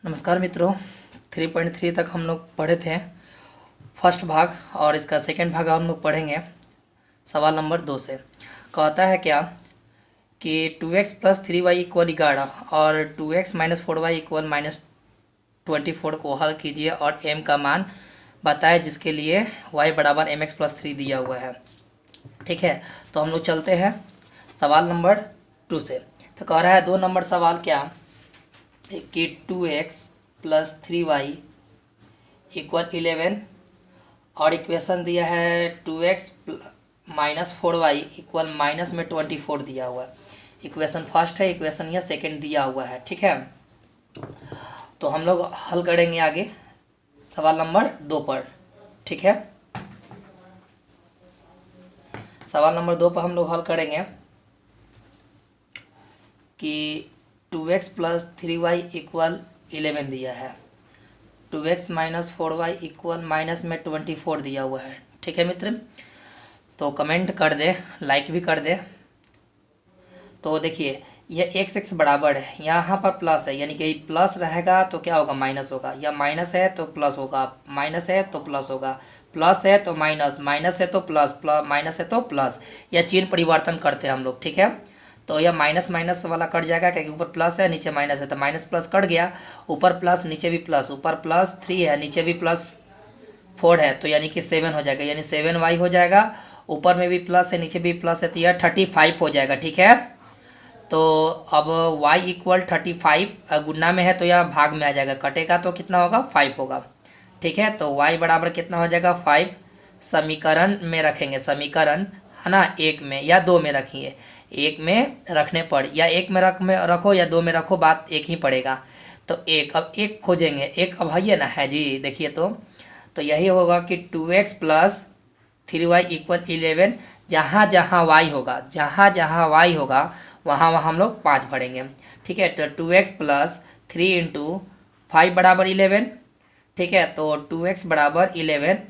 नमस्कार मित्रों। 3.3 तक हम लोग पढ़े थे फर्स्ट भाग, और इसका सेकंड भाग हम लोग पढ़ेंगे सवाल नंबर 2 से। कहता है क्या कि 2x प्लस 3y इक्वल 11 और 2x minus 4y equal minus 24 को हल कीजिए और m का मान बताएं जिसके लिए y बराबर mx प्लस 3 दिया हुआ है। ठीक है, तो हम लोग चलते हैं सवाल नंबर 2 से। तो कह रहा है 2 नंबर सवाल क्या कि 2x प्लस 3y इक्वल 11 और इक्वेशन दिया है 2x minus 4y equal minus में 24 दिया हुआ है। इक्वेशन फर्स्ट है, इक्वेशन यह सेकंड दिया हुआ है। ठीक है, तो हम लोग हल करेंगे आगे सवाल नंबर 2 पर। ठीक है, सवाल नंबर 2 पर हम लोग हल करेंगे कि 2x प्लस 3y इक्वल 11 दिया है, 2x minus 4y equal minus में 24 दिया हुआ है। ठीक है मित्र, तो कमेंट कर दे, लाइक भी कर दे। तो देखिए यह x बराबर है, यहाँ पर प्लस है, यानी कि प्लस रहेगा तो क्या होगा, माइनस होगा, या माइनस है तो प्लस होगा, माइनस है तो प्लस होगा, प्लस है तो माइनस, माइनस है तो प्लस, माइनस है तो प्लस, या चिन्ह परिवर्तन करते हैं हम लोग। ठीक है, तो यह माइनस माइनस वाला कट जाएगा क्योंकि ऊपर प्लस है नीचे माइनस है, तो माइनस प्लस कट गया, ऊपर प्लस नीचे भी प्लस, ऊपर प्लस 3 है नीचे भी प्लस 4 है, तो यानी कि 7 हो जाएगा, यानी 7y हो जाएगा। ऊपर में भी प्लस है नीचे भी प्लस है, तो यह 35 हो जाएगा। ठीक है, तो अब y इक्वल 35 गुना में है तो यह भाग में आ जाएगा, कटेगा तो कितना होगा, 5 होगा। ठीक है, तो y बराबर कितना हो जाएगा, 5। समीकरण में रखेंगे, समीकरण है ना, 1 में या 2 में रखिए, 1 में रखने पर या 1 में रखो या 2 में रखो, बात एक ही पड़ेगा। तो 1, अब 1 खोजेंगे, 1 अब है ना, है जी। देखिए तो यही होगा कि 2x प्लस 3y इक्वल 11। जहाँ जहाँ y होगा, जहाँ जहाँ y होगा वहाँ वहाँ हम लोग 5 भरेंगे। ठीक है, तो 2x प्लस 3 इंटू 5 बराबर 11। ठीक है, तो 2x बराबर 11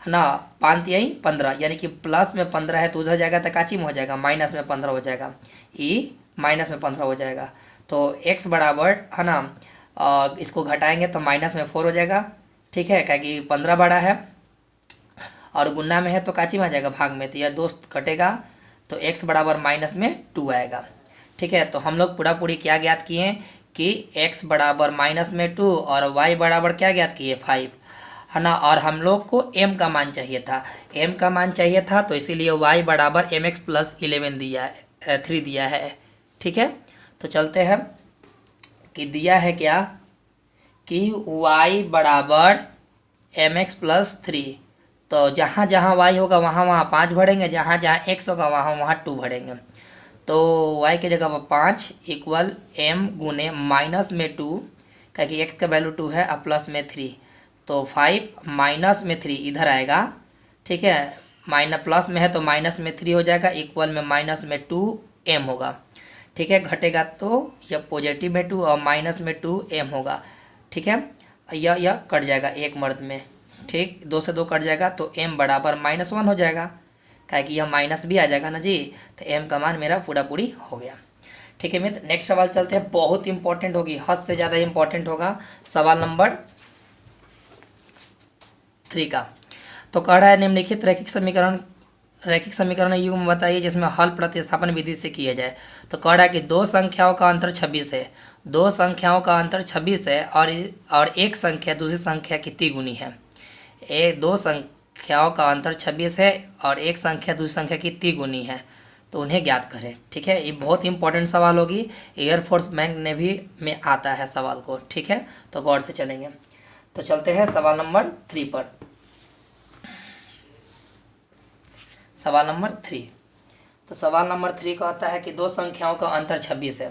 है ना, 5 यही 15, यानी कि प्लस में 15 है तो उधर जाएगा तो काची में हो जाएगा, माइनस में 15 हो जाएगा, माइनस में 15 हो जाएगा। तो x बराबर है ना, इसको घटाएंगे तो माइनस में 4 हो जाएगा। ठीक है, क्या कि 15 बड़ा है और गुना में है तो काची में आ जाएगा, भाग में, तो यह दोस्त कटेगा, तो x बराबर माइनस में 2 आएगा। ठीक है, तो हम लोग पूरा पूरी क्या ज्ञात किए कि x बराबर माइनस में 2 और y बराबर क्या ज्ञात किए, 5 है ना, और हम लोग को m का मान चाहिए था, m का मान चाहिए था, तो इसीलिए y बराबर mx प्लस 11 दिया है, 3 दिया है। ठीक है, तो चलते हैं कि दिया है क्या कि y बराबर mx प्लस 3, तो जहाँ जहाँ y होगा वहाँ वहाँ 5 भरेंगे, जहाँ जहाँ x होगा वहाँ वहाँ 2 भरेंगे। तो y की जगह पर 5 इक्वल m गुने माइनस में 2, क्योंकि x का वैल्यू 2 है, और प्लस में 3, तो 5 माइनस में 3 इधर आएगा। ठीक है, माइनस प्लस में है तो माइनस में 3 हो जाएगा, इक्वल में माइनस में 2m होगा। ठीक है, घटेगा तो यह पॉजिटिव में 2 और माइनस में 2m होगा। ठीक है, यह कट जाएगा एक मर्द में, ठीक, 2 से 2 कट जाएगा, तो m बराबर -1 हो जाएगा, क्या कि यह माइनस भी आ जाएगा ना जी, तो m का मान मेरा पूरा पूरी हो गया। ठीक है मित्र, नेक्स्ट सवाल चलते हैं, बहुत इंपॉर्टेंट होगी, हद से ज़्यादा इंपॉर्टेंट होगा सवाल नंबर 3 का। तो कह रहा है निम्नलिखित रैखिक समीकरण युग्म बताइए जिसमें हल प्रतिस्थापन विधि से किया जाए। तो कह रहा है कि दो संख्याओं का अंतर 26 है, दो संख्याओं का अंतर 26 है और एक संख्या दूसरी संख्या कितनी गुनी है। दो संख्याओं का अंतर 26 है और एक संख्या दूसरी संख्या कितनी गुनी है, तो उन्हें ज्ञात करें। ठीक है, ये बहुत इंपॉर्टेंट सवाल होगी, एयरफोर्स बैंक नेवी में आता है सवाल को। ठीक है, तो गौर से चलेंगे। तो चलते हैं सवाल नंबर 3 पर। सवाल नंबर 3, तो सवाल नंबर 3 कहता है कि दो संख्याओं का अंतर 26 है।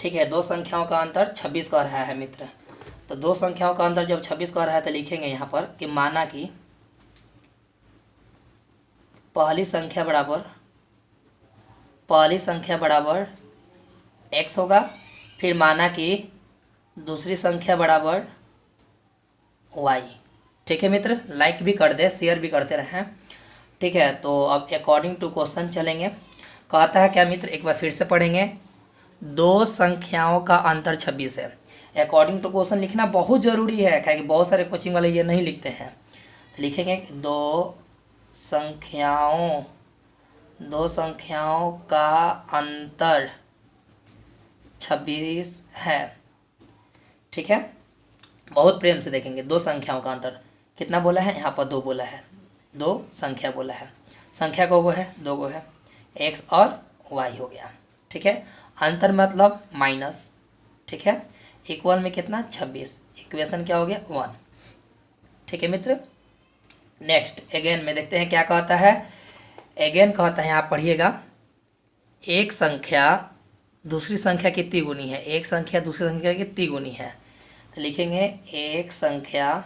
ठीक है, दो संख्याओं का अंतर 26 कह रहा है मित्र। तो दो संख्याओं का अंतर जब 26 कह रहा है तो लिखेंगे यहाँ पर कि माना कि पहली संख्या बराबर x होगा, फिर माना कि दूसरी संख्या बराबर y। ठीक है मित्र, लाइक भी कर दे, शेयर भी करते रहें। ठीक है, तो अब अकॉर्डिंग टू क्वेश्चन चलेंगे। कहता है क्या मित्र, एक बार फिर से पढ़ेंगे। दो संख्याओं का अंतर 26 है, अकॉर्डिंग टू क्वेश्चन लिखना बहुत ज़रूरी है, क्योंकि बहुत सारे कोचिंग वाले ये नहीं लिखते हैं। तो लिखेंगे दो संख्याओं का अंतर 26 है। ठीक है, बहुत प्रेम से देखेंगे। दो संख्याओं का अंतर कितना बोला है, यहाँ पर 2 बोला है, 2 संख्या बोला है। संख्या को है 2 गो है, x और y हो गया। ठीक है, अंतर मतलब माइनस। ठीक है, इक्वल में कितना 26, इक्वेशन क्या हो गया 1। ठीक है मित्र, नेक्स्ट अगेन में देखते हैं क्या कहता है। अगेन कहता है, आप पढ़िएगा, एक संख्या दूसरी संख्या कितनी गुनी है, एक संख्या दूसरी संख्या कितनी गुनी है। तो लिखेंगे एक संख्या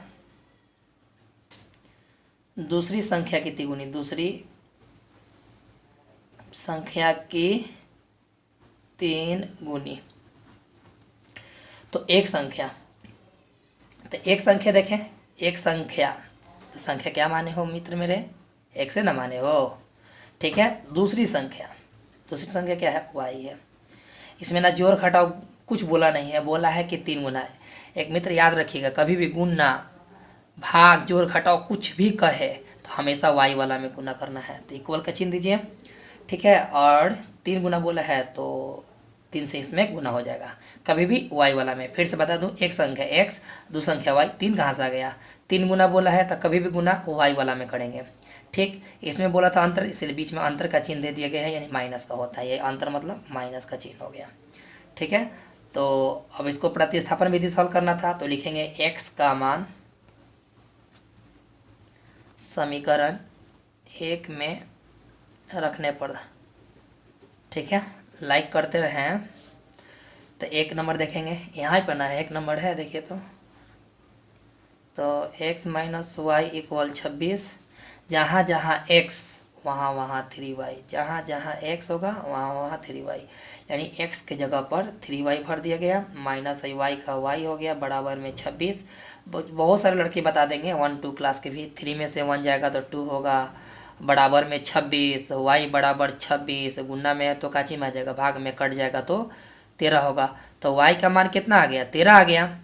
दूसरी संख्या कितनी गुनी, दूसरी संख्या की 3 गुनी। तो एक संख्या, तो एक संख्या देखें, एक संख्या, तो संख्या क्या माने हो मित्र मेरे, एक से न माने हो। ठीक है, दूसरी संख्या क्या है, y है। इसमें ना जोड़ घटाव कुछ बोला नहीं है, बोला है कि 3 गुना है। एक मित्र याद रखिएगा, कभी भी गुणा भाग जोड़ घटाव कुछ भी कहे तो हमेशा y वाला में गुना करना है। तो इक्वल का चिन्ह दीजिए। ठीक है, और 3 गुना बोला है तो 3 से इसमें गुना हो जाएगा, कभी भी y वाला में। फिर से बता दूं, एक संख्या x, दो संख्या y, 3 कहाँ से आ गया, 3 गुना बोला है तो कभी भी गुना y वाला में करेंगे। ठीक, इसमें बोला था अंतर, इसलिए बीच में अंतर का चिन्ह दे दिया गया है, यानी माइनस का होता है। ये अंतर मतलब माइनस का चिन्ह हो गया। ठीक है, तो अब इसको प्रतिस्थापन विधि सॉल्व करना था, तो लिखेंगे x का मान समीकरण 1 में रखने पर। ठीक है, लाइक करते रहें। तो 1 नंबर देखेंगे, यहाँ ही पढ़ना है, 1 नंबर है, देखिए तो x माइनस वाई इक्वल 26। जहाँ जहाँ x वहाँ वहाँ 3y, जहाँ जहाँ x होगा वहाँ वहाँ 3y, यानी x के जगह पर 3y भर दिया गया, माइनस y का y हो गया, बराबर में 26। बहुत सारे लड़के बता देंगे 1-2 क्लास के भी, 3 में से 1 जाएगा तो 2 होगा, बराबर में 26, y बराबर 26, गुना में है तो काची में आ जाएगा, भाग में कट जाएगा तो 13 होगा। तो y का मान कितना आ गया, 13 आ गया।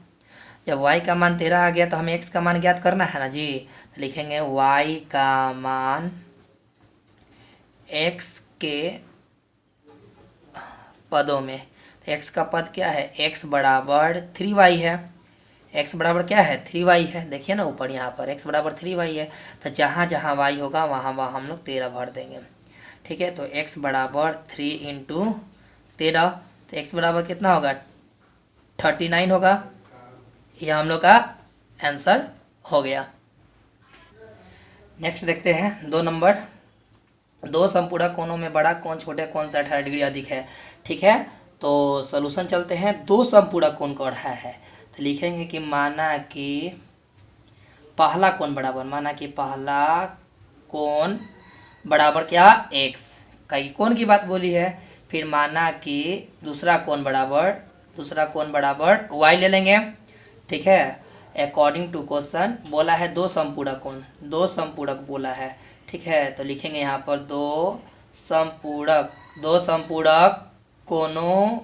जब y का मान 13 आ गया तो हमें x का मान ज्ञात करना है ना जी। तो लिखेंगे y का मान x के पदों में। तो x का पद क्या है, x बराबर 3y है, x बराबर क्या है 3y है। देखिए ना ऊपर यहाँ पर x बराबर 3y है, तो जहाँ जहाँ y होगा वहाँ वहाँ हम लोग 13 भर देंगे। ठीक है, तो x बराबर 3 इंटू 13, तो x बराबर कितना होगा 39 होगा। यह हम लोग का आंसर हो गया। नेक्स्ट देखते हैं 2 नंबर, 2 समपूरक कोणों में बड़ा कोण छोटे कोण से 18 डिग्री अधिक है। ठीक है, तो सॉल्यूशन चलते हैं। 2 समपूरक कोण का बढ़ा है, तो लिखेंगे कि माना कि पहला कोण बराबर, माना कि पहला कोण बराबर क्या x, कई कोण की बात बोली है। फिर माना कि दूसरा कोण बराबर y ले लेंगे। ठीक है, अकॉर्डिंग टू क्वेश्चन बोला है 2 समपूरक कोण, 2 समपूरक बोला है। ठीक है, तो लिखेंगे यहाँ पर 2 समपूरक कोणों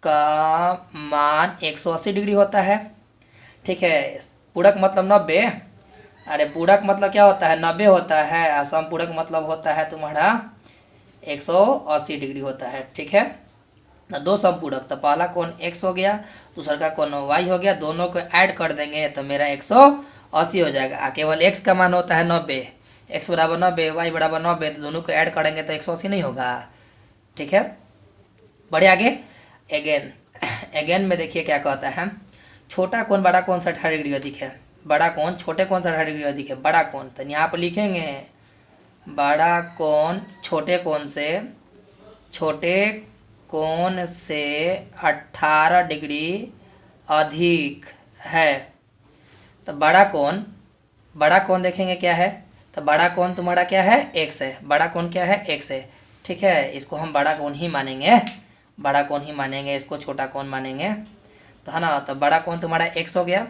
का मान 180 डिग्री होता है। ठीक है, पूरक मतलब 90, अरे पूरक मतलब क्या होता है 90 होता है, और समपूरक मतलब होता है तुम्हारा 180 डिग्री होता है। ठीक है, 2 समपूरक, तो पहला कोण x हो गया, दूसरा का कोण y हो गया, दोनों को ऐड कर देंगे तो मेरा 180 हो जाएगा। केवल x का मान होता है 90, x बराबर 90, y बराबर 90, तो दोनों को ऐड करेंगे तो 180 नहीं होगा। ठीक है, बढ़े आगे। अगेन में देखिए क्या कहता है, छोटा कोण बड़ा कोण से 18 डिग्री अधिक है, बड़ा कोण छोटे कोण से 18 डिग्री अधिक है। बड़ा कोण, तो यहाँ पर लिखेंगे बड़ा कोण छोटे कोण से 18 डिग्री अधिक है। तो बड़ा कोण देखेंगे क्या है, तो बड़ा कोण तुम्हारा क्या है x है, बड़ा कोण क्या है x है। ठीक है, इसको हम बड़ा कोण ही मानेंगे, इसको छोटा कोण मानेंगे, तो है ना। तो बड़ा कोण तुम्हारा x हो गया।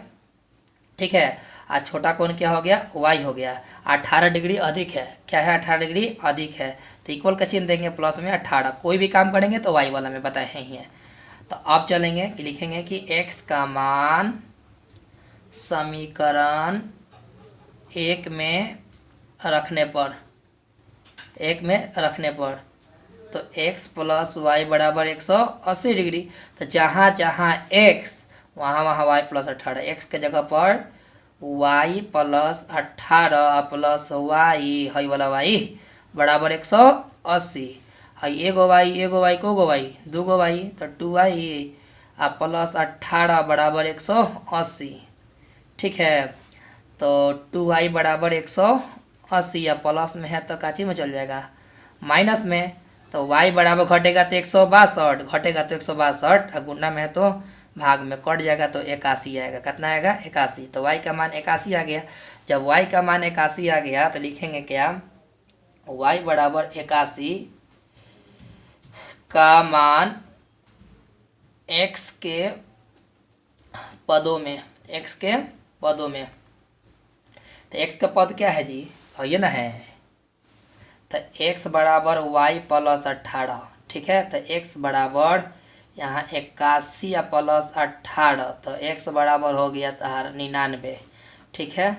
ठीक है, और छोटा कोण क्या हो गया y हो गया। 18 डिग्री अधिक है, क्या है 18 डिग्री अधिक है, तो इक्वल का चिन्ह देंगे, प्लस में 18, कोई भी काम करेंगे तो y वाला में बताए ही है। तो अब चलेंगे कि लिखेंगे कि x का मान समीकरण एक में रखने पर तो x प्लस वाई बराबर 180 डिग्री। तो जहाँ जहाँ x वहाँ वहाँ y प्लस 18, x के जगह पर y प्लस 18 प्लस वाई हई वाला y बराबर 180। हई एगो y को गो y दूगो y तो 2y आ प्लस 18 बराबर 180। ठीक है, तो 2y बराबर 180 या प्लस में है तो काची में चल जाएगा माइनस में, तो y बराबर घटेगा तो 162, घटेगा तो 162 और गुना में है तो भाग में कट जाएगा तो 81 आएगा। कितना आएगा 81। तो y का मान 81 आ गया। जब y का मान 81 आ गया तो लिखेंगे क्या, y बराबर 81 का मान x के पदों में, तो x का पद क्या है जी, ये ना है, तो x बराबर y प्लस 18। ठीक है, तो x बराबर यहाँ 81 या प्लस 18, तो x बराबर हो गया तार 99। ठीक है,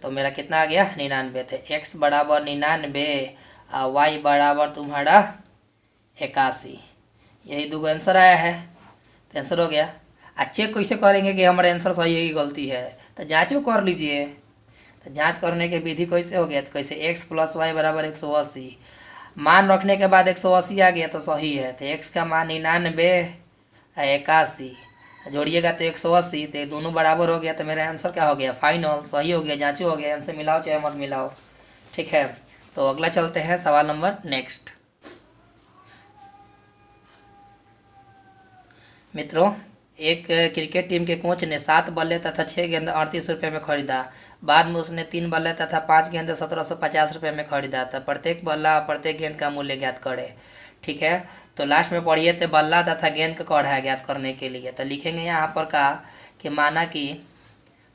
तो मेरा कितना आ गया 99। तो x बराबर 99 और y बराबर तुम्हारा 81। यही दो आंसर आया है, तो आंसर हो गया। चेक कैसे करेंगे कि हमारा आंसर सही है कि गलती है, तो जाँचो कर लीजिए। तो जांच करने के विधि कैसे हो गया, तो कैसे x प्लस वाई बराबर 180, मान रखने के बाद 180 आ गया तो सही है। तो x का मान 99 81 जोड़िएगा तो 180, तो ये दोनों बराबर हो गया। तो मेरा आंसर क्या हो गया, फाइनल सही हो गया। जांचो हो गया, आंसर मिलाओ चाहे मत मिलाओ। ठीक है, तो अगला चलते हैं सवाल नंबर नेक्स्ट। मित्रों, एक क्रिकेट टीम के कोच ने 7 बल्ले तथा 6 गेंद 38 रुपये में खरीदा। बाद में उसने 3 बल्ले तथा 5 गेंद 1750 रुपये में खरीदा। था प्रत्येक बल्ला प्रत्येक गेंद का मूल्य ज्ञात करें। ठीक है, तो लास्ट में पढ़िए तो बल्ला तथा गेंद का कौड़ है ज्ञात करने के लिए। तो लिखेंगे यहाँ पर का कि माना कि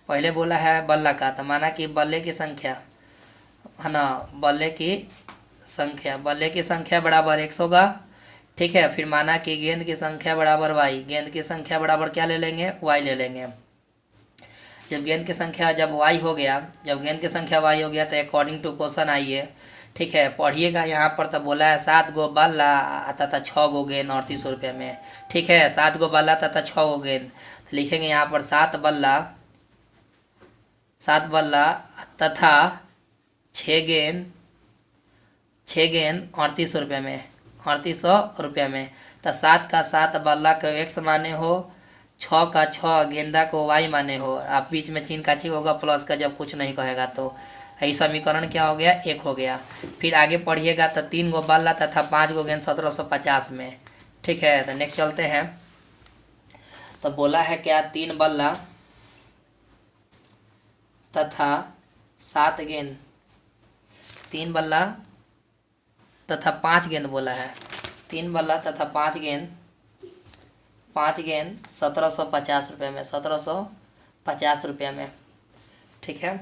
पहले बोला है बल्ला का, तो माना कि बल्ले की संख्या है ना, बल्ले की संख्या बराबर 100 होगा। ठीक है, फिर माना कि गेंद की संख्या बराबर y, गेंद की संख्या बराबर क्या ले लेंगे, y ले लेंगे। जब गेंद की संख्या जब y हो गया, तो अकॉर्डिंग टू क्वेश्चन आइए। ठीक है, पढ़िएगा यहाँ पर। तो बोला है 7 गो बल्ला तथा 6 गो गेंद 38 रुपये में। ठीक है, 7 गो बल्ला तथा 6 गो गेंद, तो लिखेंगे यहाँ पर 7 बल्ला तथा 6 गेंद 38 रुपये में, 3800 रुपये में। तो 7 का 7 बल्ला को x माने हो, 6 का 6 गेंदा को y माने हो। आप बीच में चिन्ह का चिन्ह होगा प्लस का, जब कुछ नहीं कहेगा तो यही समीकरण क्या हो गया, 1 हो गया। फिर आगे पढ़िएगा तो 3 गो बल्ला तथा 5 गो गेंद 1750 में। ठीक है, तो नेक्स्ट चलते हैं। तो बोला है क्या, 3 बल्ला तथा 7 गेंद, 3 बल्ला तथा 5 गेंद बोला है। 3 बल्ला तथा 5 गेंद 1750 रुपये में, 1750 रुपये में। ठीक है,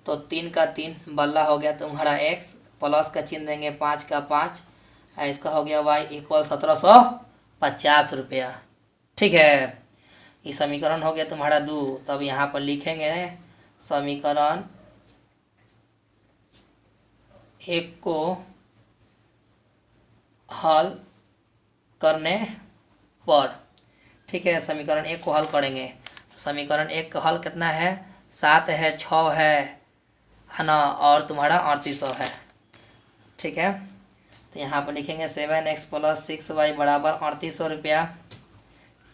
तो 3 का 3 बल्ला हो गया तुम्हारा x, प्लस का चिन्ह देंगे 5 का 5, इसका हो गया y इक्वल 1750 रुपया। ठीक है, ये समीकरण हो गया तुम्हारा 2। तब यहाँ पर लिखेंगे समीकरण 1 को हल करने पर। ठीक है, समीकरण 1 को हल करेंगे। समीकरण 1 का हल कितना है, 7 है, 6 है ना, और तुम्हारा 3800 है। ठीक है, तो यहाँ पर लिखेंगे 7x प्लस 6y बराबर 3800 रुपया।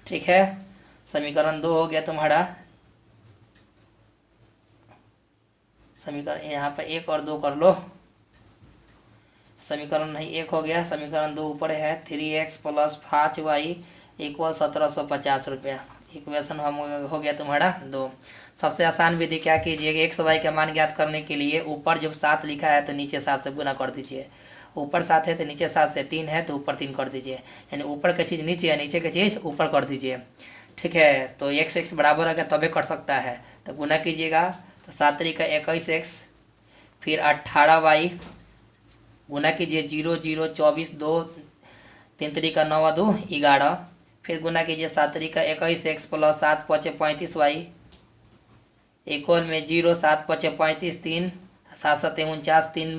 ठीक है, समीकरण 2 हो गया तुम्हारा। समीकरण यहाँ पर 1 और 2 कर लो। समीकरण नहीं 1 हो गया, समीकरण 2 ऊपर है। 3x प्लस 5y इक्वल 1750 रुपया। इक्वेशन हो गया तुम्हारा 2। सबसे आसान विधि क्या कीजिएगा, x y का मान ज्ञात करने के लिए ऊपर जब 7 लिखा है तो नीचे 7 से गुना कर दीजिए। ऊपर 7 है तो नीचे 7 से, 3 है तो ऊपर 3 कर दीजिए, यानी ऊपर की चीज़ नीचे या नीचे की चीज़ ऊपर कर दीजिए। ठीक है, तो x बराबर अगर तभी कर सकता है, तो गुना कीजिएगा तो 7 का 21x, फिर 18y गुना कीजिए 0 0 24 2 3 का 9 2 11, फिर गुना कीजिए 7 तरीका 21x प्लस 7 पचे 35y इक्वल में 0 7 पचे 35 3 7 7 49 3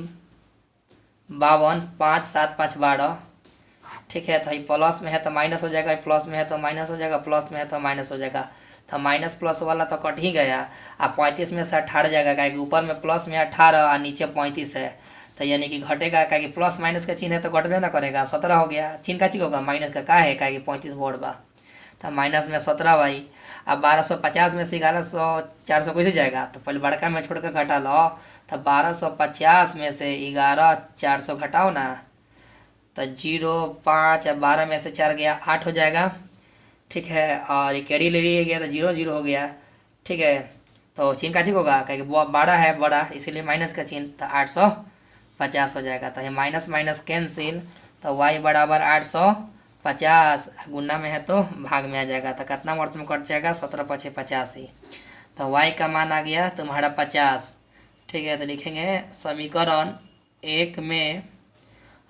52 5 7 5 12। ठीक है, तो ये प्लस में है तो माइनस हो जाएगा, प्लस में है तो माइनस हो जाएगा, प्लस में है तो माइनस हो जाएगा। तो माइनस प्लस वाला तो कट ही गया। अब 35 में से 18 जाएगा, क्या ऊपर में प्लस में 18 और नीचे 35 है, तो यानी कि घटेगा, क्या कि प्लस माइनस का चिन्ह है तो घटबे ना करेगा। 17 हो गया, चिन्ह का चीज होगा माइनस का है, क्या कि 35 बोर्ड बा, तो माइनस में 17 भाई। अब 1250 में से 1100 400 कैसे जाएगा, तो पहले बड़का में छोड़ कर घटा लो। तो 1250 में से 11 400 घटाओ ना, तो 0 5 अब 12 में से 4 गया 8 हो जाएगा। ठीक है, और ये कैरी ले लिया गया तो 0 0 हो गया। ठीक है, तो चिन्ह का चिन्ह होगा, क्योंकि बड़ा है बड़ा, इसीलिए माइनस का चिन्ह, तो 850 हो जाएगा। तो ये माइनस माइनस कैंसिल, तो y बराबर 850, गुना में है तो भाग में आ जाएगा। तो कितना वर्त में कट जाएगा, 17 पचे 85। तो y का मान आ गया तुम्हारा 50। ठीक है, तो लिखेंगे समीकरण 1 में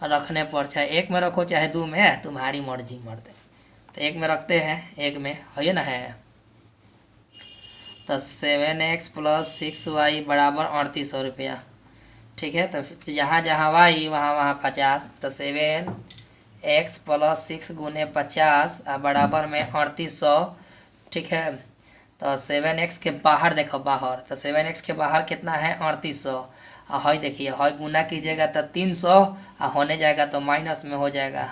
रखने पर, चाहे 1 में रखो चाहे 2 में, तुम्हारी मर्जी मर्द। तो 1 में रखते हैं, 1 में है ना है। तो 7x प्लस 6y बराबर 3800 रुपया। ठीक है, तो जहाँ जहाँ y वहाँ वहाँ 50। तो 7x प्लस 6 गुने 50 बराबर में 3800। ठीक है, तो 7x के बाहर देखो बाहर, तो 7x के बाहर कितना है 3800। और हई देखिए, हई गुना कीजिएगा तो 300 और होने जाएगा तो माइनस में हो जाएगा।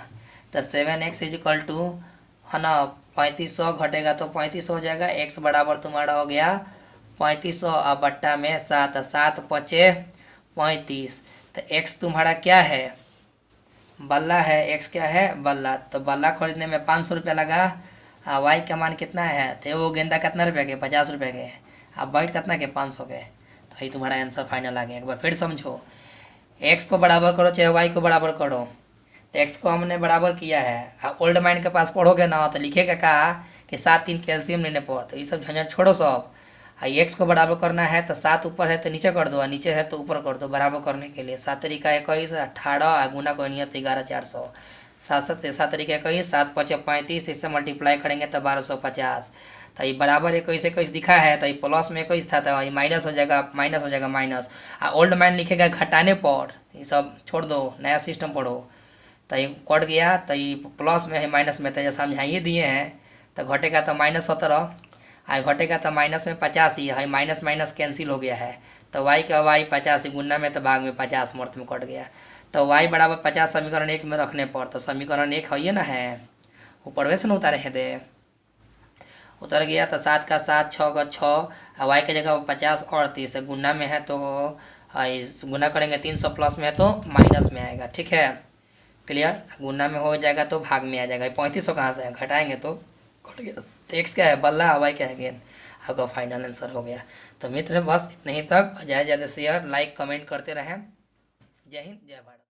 तो 7x इज इक्वल टू है ना 3500 घटेगा तो 3500 हो जाएगा। x बराबर तुम्हारा हो गया 3500 और बट्टा में 7 7 पचे 35। तो x तुम्हारा क्या है, बल्ला है, x क्या है बल्ला। तो बल्ला खरीदने में 500 रुपया लगा। y का मान कितना है, तो वो गेंदा कितना रुपये के 50 रुपये के, अब बैठ कितना के 500 के। तो ये तुम्हारा आंसर फाइनल आ गया। एक बार फिर समझो, x को बराबर करो चाहे y को बराबर करो, तो x को हमने बराबर किया है। ओल्ड माइंड के पास पढ़ोगे ना तो लिखेगा कहा कि 7 3 कैल्शियम लेने पर, तो ये सब झंझट छोड़ो सब। x को बराबर करना है तो 7 ऊपर है तो नीचे कर दो, नीचे है तो ऊपर कर दो बराबर करने के लिए। 7 तरीका 21 18 गुना को नियत 11 400। 7 तरीका 21 7 5 35, इससे मल्टीप्लाई करेंगे तो 1250। तो ये बराबर 21 21 दिखा है, तो ये प्लस में 21 था तो ये माइनस हो जाएगा, माइनस हो जाएगा माइनस। ओल्ड माइंड लिखेगा घटाने पर, ये सब छोड़ दो नया सिस्टम पढ़ो। तो ये कट गया, तो ये प्लस में है माइनस में, तो ये समझाइए दिए हैं। तो घटेगा तो माइनस 17 घटेगा तो माइनस में 85 है, माइनस माइनस कैंसिल हो गया है। तो y का y 85 गुना में तो भाग में 50 मर्थ में कट गया। तो y बराबर 50 समीकरण 1 में रखने पर, तो समीकरण 1 है ना है, ऊपर वैसे ना उतारे हैं दे, उतर गया। तो 7 का 7 6 का 6, y की जगह 50 और 30 गुना में है तो गुना करेंगे 300, प्लस में है तो माइनस में आएगा। ठीक है, क्लियर। गुना में हो जाएगा तो भाग में आ जाएगा। 3500 कहाँ से है, घटाएंगे तो घट गया। तो x क्या है बल्ला, y क्या है गेंद, आपका फाइनल आंसर हो गया। तो मित्र बस इतने ही तक, ज़्यादा से ज़्यादा शेयर लाइक कमेंट करते रहें। जय हिंद जय भारत।